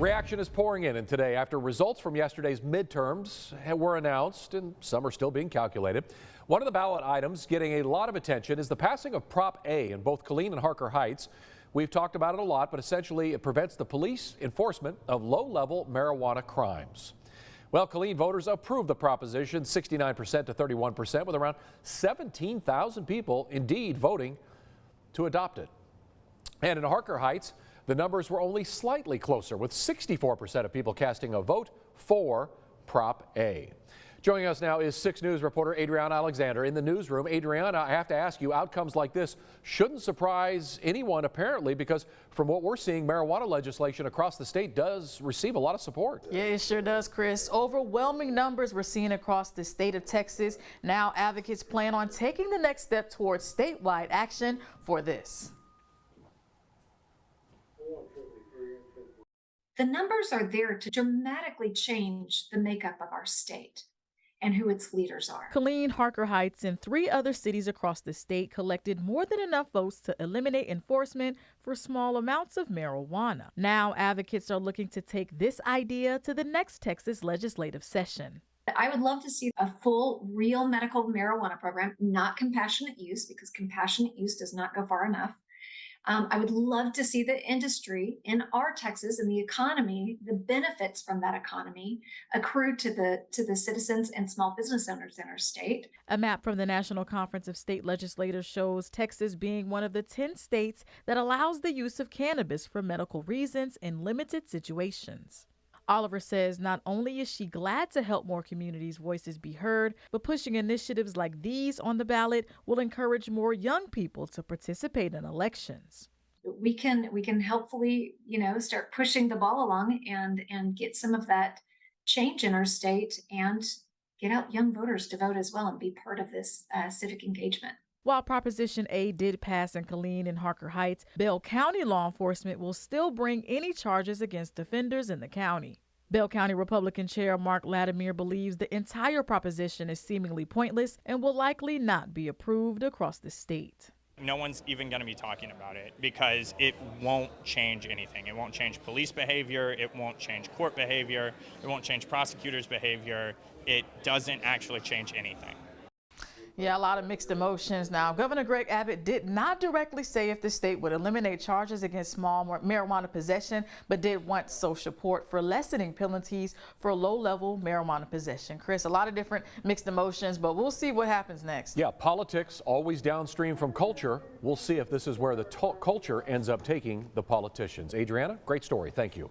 Reaction is pouring in today after results from yesterday's midterms were announced, and some are still being calculated. One of the ballot items getting a lot of attention is the passing of Prop A in both Killeen and Harker Heights. We've talked about it a lot, but essentially it prevents the police enforcement of low-level marijuana crimes. Well, Killeen voters approved the proposition 69% to 31%, with around 17,000 people indeed voting to adopt it. And in Harker Heights, the numbers were only slightly closer, with 64% of people casting a vote for Prop A. Joining us now is 6 News reporter Adriana Alexander in the newsroom. Adriana, I have to ask you, outcomes like this shouldn't surprise anyone apparently, because from what we're seeing, marijuana legislation across the state does receive a lot of support. Yeah, it sure does, Chris. Overwhelming numbers we're seeing across the state of Texas. Now advocates plan on taking the next step towards statewide action for this. The numbers are there to dramatically change the makeup of our state and who its leaders are. Killeen, Harker Heights, and 3 other cities across the state collected more than enough votes to eliminate enforcement for small amounts of marijuana. Now advocates are looking to take this idea to the next Texas legislative session. I would love to see a full, real medical marijuana program, not compassionate use, because compassionate use does not go far enough. I would love to see the industry in our Texas and the economy, the benefits from that economy accrue to the citizens and small business owners in our state. A map from the National Conference of State Legislators shows Texas being one of the 10 states that allows the use of cannabis for medical reasons in limited situations. Oliver says not only is she glad to help more communities' voices be heard, but pushing initiatives like these on the ballot will encourage more young people to participate in elections. We can helpfully, start pushing the ball along and get some of that change in our state and get out young voters to vote as well and be part of this civic engagement. While Proposition A did pass in Killeen and Harker Heights, Bell County law enforcement will still bring any charges against offenders in the county. Bell County Republican Chair Mark Latimer believes the entire proposition is seemingly pointless and will likely not be approved across the state. No one's even going to be talking about it because it won't change anything. It won't change police behavior. It won't change court behavior. It won't change prosecutors' behavior. It doesn't actually change anything. Yeah, a lot of mixed emotions. Now, Governor Greg Abbott did not directly say if the state would eliminate charges against small marijuana possession, but did want social support for lessening penalties for low-level marijuana possession. Chris, a lot of different mixed emotions, but we'll see what happens next. Yeah, politics always downstream from culture. We'll see if this is where the culture ends up taking the politicians. Adriana, great story. Thank you.